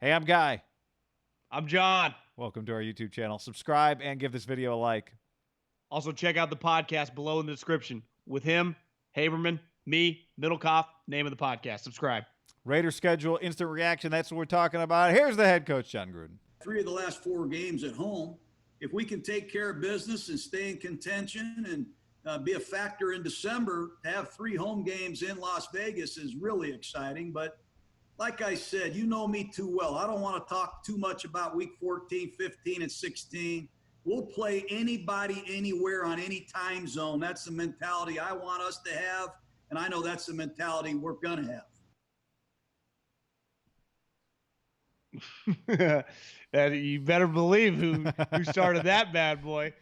Hey, I'm Guy. I'm John. Welcome to our YouTube channel. Subscribe and give this video a like. Also, check out the podcast below in the description with him, Haberman, me, Middlecoff, name of the podcast. Subscribe. Raider schedule, instant reaction. That's what we're talking about. Here's the head coach, John Gruden. 3 of the last 4 games at home. If we can take care of business and stay in contention and be a factor in December, to have 3 home games in Las Vegas is really exciting. But like I said, you know me too well. I don't want to talk too much about week 14, 15, and 16. We'll play anybody, anywhere, on any time zone. That's the mentality I want us to have, and I know that's the mentality we're going to have. You better believe who started that bad boy.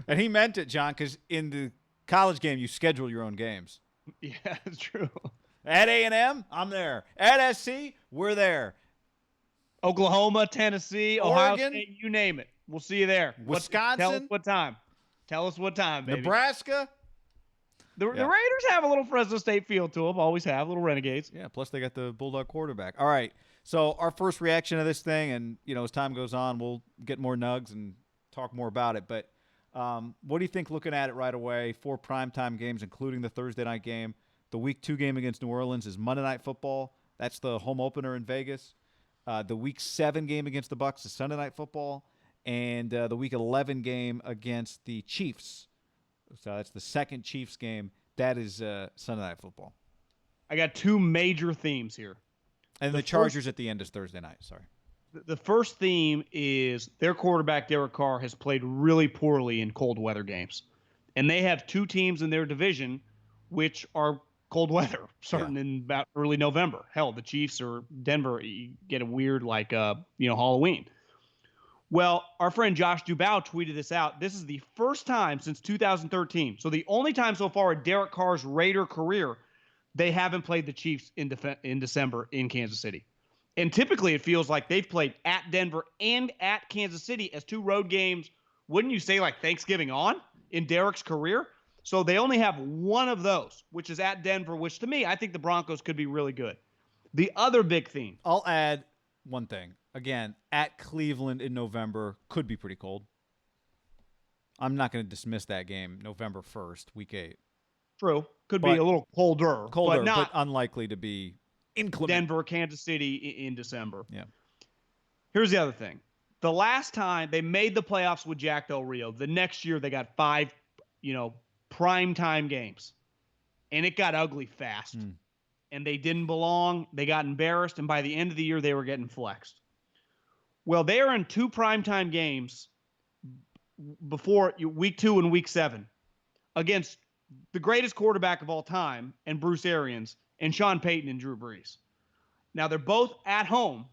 And he meant it, John, because in the college game, you schedule your own games. Yeah, that's true. At A&M, I'm there. At SC, we're there. Oklahoma, Tennessee, Oregon, Ohio State, you name it. We'll see you there. Wisconsin. Tell us what time. Tell us what time, baby. Nebraska. The Raiders have a little Fresno State feel to them. Always have. Little Renegades. Yeah, plus they got the Bulldog quarterback. All right. So our first reaction to this thing, and, as time goes on, we'll get more nugs and talk more about it. But what do you think looking at it right away? 4 primetime games, including the Thursday night game. The Week 2 game against New Orleans is Monday Night Football. That's the home opener in Vegas. The Week 7 game against the Bucs is Sunday Night Football. And the Week 11 game against the Chiefs. So that's the second Chiefs game. That is Sunday Night Football. I got 2 major themes here. And the Chargers at the end is Thursday night. Sorry. The first theme is their quarterback, Derek Carr, has played really poorly in cold weather games. And they have 2 teams in their division which are cold weather, starting in about early November. Hell, the Chiefs or Denver, you get a weird, Halloween. Well, our friend Josh Dubow tweeted this out. This is the first time since 2013. So the only time so far in Derek Carr's Raider career they haven't played the Chiefs in December in Kansas City. And typically it feels like they've played at Denver and at Kansas City as 2 road games, wouldn't you say, like Thanksgiving on in Derek's career? So they only have 1 of those, which is at Denver, which to me, I think the Broncos could be really good. The other big theme. I'll add one thing. Again, at Cleveland in November could be pretty cold. I'm not going to dismiss that game November 1st, week 8. True. Could be a little colder, but unlikely to be inclement. Denver, Kansas City in December. Yeah. Here's the other thing. The last time they made the playoffs with Jack Del Rio, the next year they got 5, primetime games. And it got ugly fast. And they didn't belong. They got embarrassed. And by the end of the year, they were getting flexed. Well, they are in 2 primetime games before week 2 and week 7 against the greatest quarterback of all time and Bruce Arians and Sean Payton and Drew Brees. Now, they're both at home.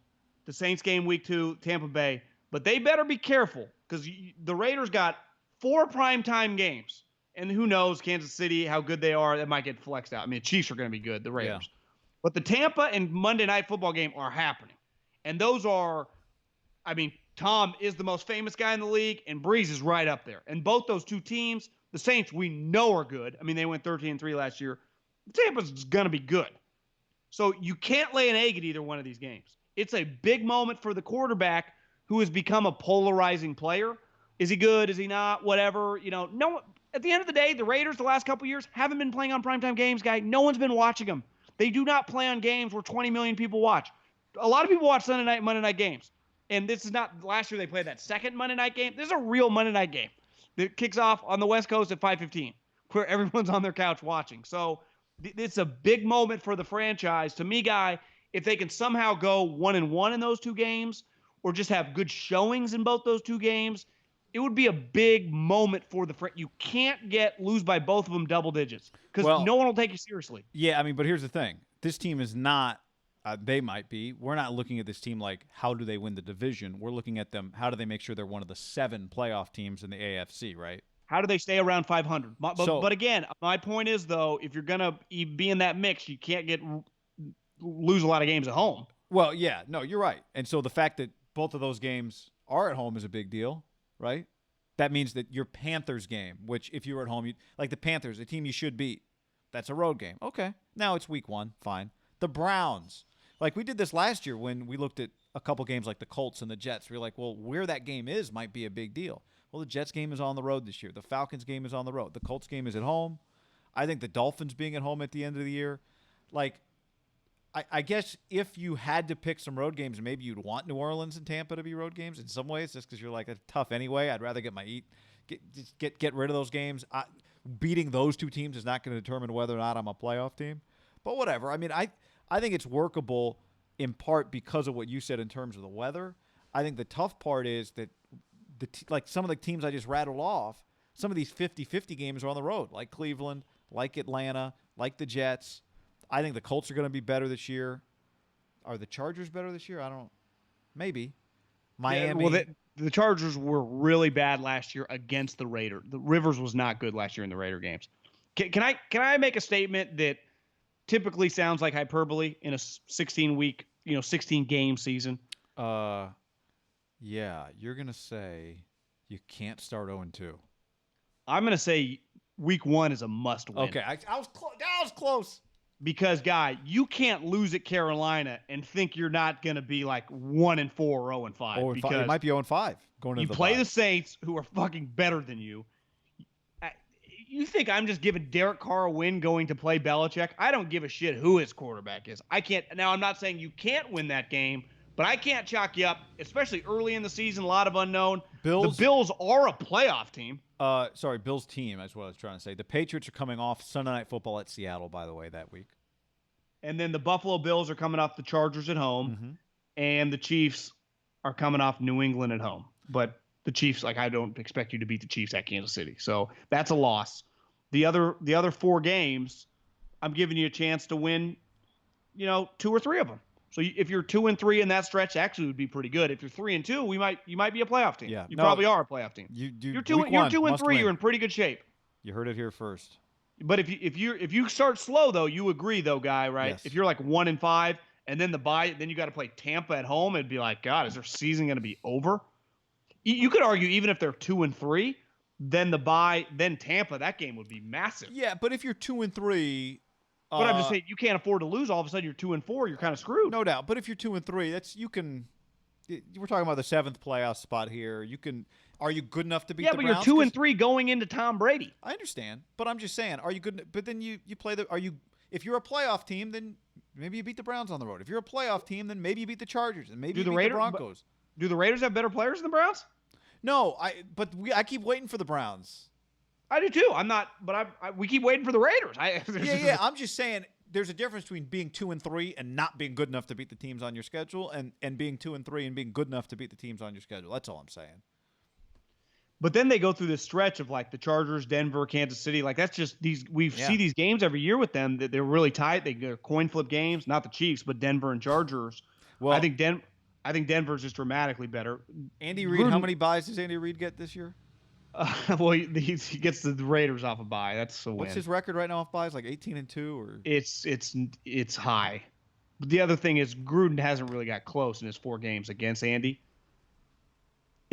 The Saints game week 2, Tampa Bay. But they better be careful because the Raiders got 4 primetime games. And who knows, Kansas City, how good they are, that might get flexed out. I mean, the Chiefs are going to be good, the Raiders. Yeah. But the Tampa and Monday Night Football game are happening. And those are, Tom is the most famous guy in the league, and Brees is right up there. And both those 2 teams, the Saints, we know are good. They went 13-3 last year. Tampa's going to be good. So you can't lay an egg at either one of these games. It's a big moment for the quarterback who has become a polarizing player. Is he good? Is he not? Whatever. No. At the end of the day, the Raiders the last couple of years haven't been playing on primetime games, guy. No one's been watching them. They do not play on games where 20 million people watch. A lot of people watch Sunday night, Monday night games. And this is not last year they played that second Monday night game. This is a real Monday night game that kicks off on the West Coast at 5:15, where everyone's on their couch watching. So it's a big moment for the franchise. To me, guy, if they can somehow go 1-1 in those 2 games or just have good showings in both those 2 games, it would be a big moment for the You can't lose by both of them double digits because no one will take you seriously. Yeah, but here's the thing. This team is not they might be. We're not looking at this team like how do they win the division. We're looking at them, how do they make sure they're one of the 7 playoff teams in the AFC, right? How do they stay around 500? But again, my point is, though, if you're going to be in that mix, you can't lose a lot of games at home. Well, yeah. No, you're right. And so the fact that both of those games are at home is a big deal, right? That means that your Panthers game, which if you were at home, like the Panthers, a team you should beat, that's a road game. Okay. Now it's week 1. Fine. The Browns, Like we did this last year when we looked at a couple games like the Colts and the Jets. We were like, well, where that game is might be a big deal. Well, the Jets game is on the road this year. The Falcons game is on the road. The Colts game is at home. I think the Dolphins being at home at the end of the year, like, I guess if you had to pick some road games, maybe you'd want New Orleans and Tampa to be road games in some ways, just because you're like, it's tough anyway. I'd rather get rid of those games. Beating those two teams is not going to determine whether or not I'm a playoff team. But whatever. I mean, I think it's workable in part because of what you said in terms of the weather. I think the tough part is that like some of the teams I just rattled off, some of these 50-50 games are on the road, like Cleveland, like Atlanta, like the Jets. I think the Colts are going to be better this year. Are the Chargers better this year? I don't know. Maybe. Miami. Yeah, well, the Chargers were really bad last year against the Raiders. The Rivers was not good last year in the Raider games. Can I make a statement that typically sounds like hyperbole in a 16-week, 16-game season? Yeah, you're going to say you can't start 0-2. I'm going to say week 1 is a must-win. Okay, I was close. Because, Guy, you can't lose at Carolina and think you're not going to be like 1-4 or 0-5. Because it might be 0-5 going into you the play bye. the Saints, who are fucking better than you. You think I'm just giving Derek Carr a win going to play Belichick? I don't give a shit who his quarterback is. I can't. Now, I'm not saying you can't win that game, but I can't chalk you up, especially early in the season, a lot of unknown. The Bills are a playoff team. Sorry, Bills team is what I was trying to say. The Patriots are coming off Sunday Night Football at Seattle, by the way, that week. And then the Buffalo Bills are coming off the Chargers at home, and the Chiefs are coming off New England at home. But the Chiefs, I don't expect you to beat the Chiefs at Kansas City. So that's a loss. The other 4 games, I'm giving you a chance to win, 2 or 3 of them. So if you're 2-3 in that stretch, actually would be pretty good. If you're 3-2, you might be a playoff team. Yeah, you probably are a playoff team. You're 2-3. You're in pretty good shape. You heard it here first. But if you start slow though, you agree though, Guy, right? Yes. If you're like 1-5 and then the bye, then you got to play Tampa at home, it'd be like, God, is their season going to be over? You could argue even if they're 2-3, then the bye, then Tampa, that game would be massive. Yeah, but if you're 2-3. But I'm just saying, you can't afford to lose. All of a sudden, you're 2-4. You're kind of screwed. No doubt. But if you're 2-3, we're talking about the 7th playoff spot here. Are you good enough to beat the Browns? Yeah, but you're 2-3 going into Tom Brady. I understand, but I'm just saying, are you good? But then you play if you're a playoff team, then maybe you beat the Browns on the road. If you're a playoff team, then maybe you beat the Chargers and maybe you beat the Broncos. Do the Raiders have better players than the Browns? No, I keep waiting for the Browns. I do too. I'm not, but we keep waiting for the Raiders. Yeah. I'm just saying there's a difference between being 2-3 and not being good enough to beat the teams on your schedule, and being 2-3 and being good enough to beat the teams on your schedule. That's all I'm saying. But then they go through this stretch of like the Chargers, Denver, Kansas City. Like that's just we see these games every year with them that they're really tight. They're coin flip games, not the Chiefs, but Denver and Chargers. Well, I think Denver's just dramatically better. Andy Reid, how many buys does Andy Reid get this year? Well, he gets the Raiders off a bye. That's a win. What's his record right now off buys? Like 18-2 or? It's high. But the other thing is Gruden hasn't really got close in his 4 games against Andy.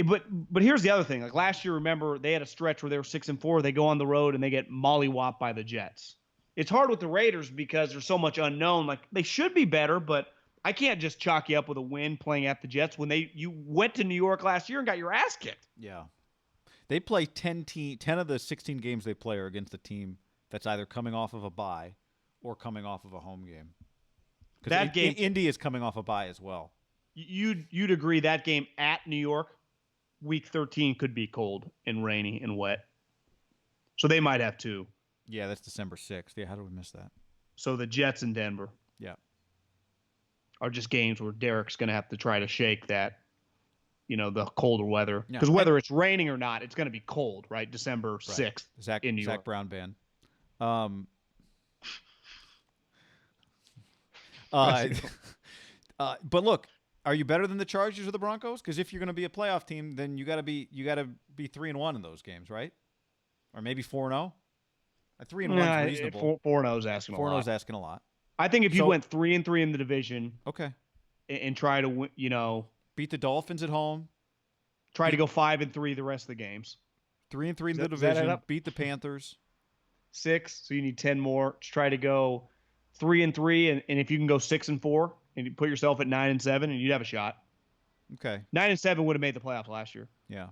But here's the other thing. Like last year, remember they had a stretch where they were 6-4. They go on the road and they get mollywopped by the Jets. It's hard with the Raiders because there's so much unknown. Like they should be better, but I can't just chalk you up with a win playing at the Jets when you went to New York last year and got your ass kicked. Yeah. They play 10 of the 16 games they play are against a team that's either coming off of a bye or coming off of a home game. That game, Indy is coming off a bye as well. You'd agree that game at New York, week 13 could be cold and rainy and wet. So they might have 2. Yeah, that's December 6th. Yeah, how did we miss that? So the Jets and Denver. Yeah. Are just games where Derek's going to have to try to shake that. The colder weather. Yeah. Because whether it's raining or not, it's going to be cold, right? December 6th in New York. Zach Brown band. But look, are you better than the Chargers or the Broncos? Because if you're going to be a playoff team, then you got to be 3-1 in those games, right? Or maybe 4-0. 3-1 is reasonable. 4-0 is asking a lot. 4-0 is asking a lot. I think if you went 3-3 in the division, okay, and try to win, beat the Dolphins at home. Try to go 5-3 the rest of the games. 3-3 in the division. Beat the Panthers. 6. So you need 10 more. Try to go 3-3, and if you can go 6-4, and you put yourself at 9-7, and you'd have a shot. Okay. 9-7 would have made the playoffs last year. Yeah.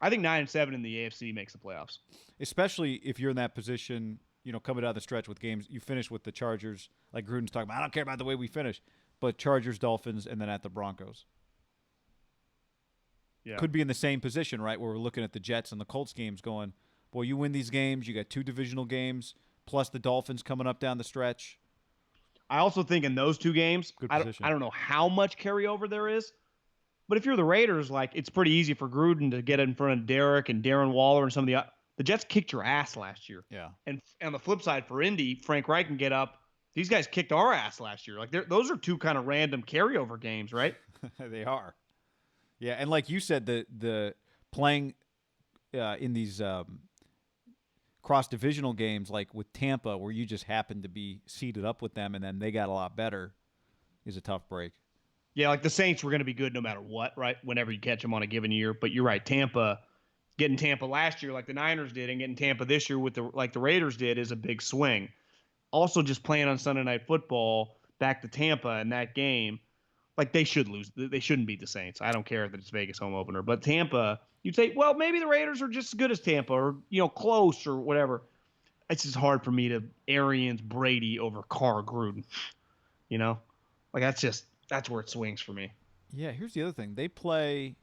I think 9-7 in the AFC makes the playoffs. Especially if you're in that position, coming out of the stretch with games, you finish with the Chargers, like Gruden's talking about. I don't care about the way we finish, but Chargers, Dolphins, and then at the Broncos. Yeah. Could be in the same position, right, where we're looking at the Jets and the Colts games going, boy, you win these games, you got 2 divisional games, plus the Dolphins coming up down the stretch. I also think in those 2 games, I don't know how much carryover there is, but if you're the Raiders, like, it's pretty easy for Gruden to get in front of Derek and Darren Waller and some of the Jets kicked your ass last year. Yeah. And on the flip side for Indy, Frank Reich can get up. These guys kicked our ass last year. Like, those are 2 kind of random carryover games, right? They are. Yeah, and like you said, the playing in these cross-divisional games, like with Tampa, where you just happen to be seated up with them and then they got a lot better, is a tough break. Yeah, like the Saints were going to be good no matter what, right? Whenever you catch them on a given year. But you're right, getting Tampa last year like the Niners did and getting Tampa this year like the Raiders did is a big swing. Also, just playing on Sunday Night Football back to Tampa in that game, like they should lose. They shouldn't beat the Saints. I don't care that it's Vegas home opener. But Tampa, you'd say, well, maybe the Raiders are just as good as Tampa or, close or whatever. It's just hard for me to Arians Brady over Carr Gruden, Like that's where it swings for me. Yeah, here's the other thing. They play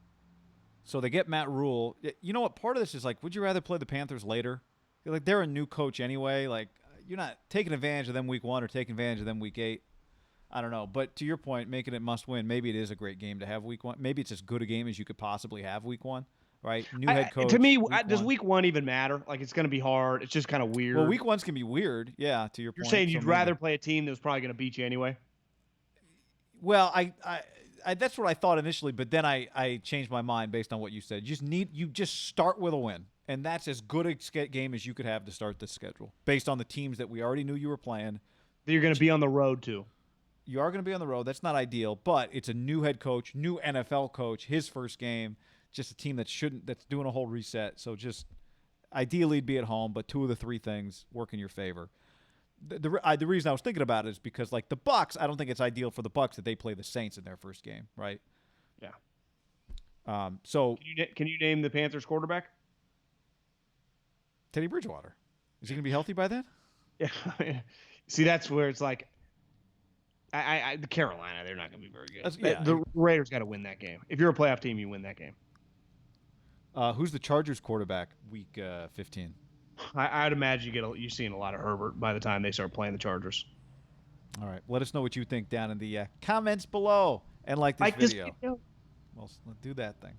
– so they get Matt Rule. You know what? Part of this is like, would you rather play the Panthers later? Like, they're a new coach anyway. Like, you're not taking advantage of them week 1 or taking advantage of them week 8. I don't know. But to your point, making it must win, maybe it is a great game to have week 1. Maybe it's as good a game as you could possibly have week 1, right? New head coach. To me, does week 1 even matter? Like, it's going to be hard. It's just kind of weird. Well, week 1's can be weird, yeah, to your point. You're saying you'd rather play a team that was probably going to beat you anyway? Well, I that's what I thought initially, but then I changed my mind based on what you said. You just start with a win, and that's as good a game as you could have to start this schedule based on the teams that we already knew you were playing. That you're going to be on the road to. You are going to be on the road. That's not ideal, but it's a new head coach, new NFL coach, his first game, just a team that's doing a whole reset. So just ideally it'd be at home, but 2 of the 3 things work in your favor. The reason I was thinking about it is because, like, the Bucs, I don't think it's ideal for the Bucs that they play the Saints in their first game, right? Yeah. So can you name the Panthers quarterback? Teddy Bridgewater. Is he going to be healthy by then? Yeah. See, that's where it's like, the Carolina, they're not going to be very good. The Raiders got to win that game. If you're a playoff team, you win that game. Who's the Chargers quarterback week 15? I'd imagine you're seeing a lot of Herbert by the time they start playing the Chargers. All right. Let us know what you think down in the comments below and like this video. Well, let's do that thing.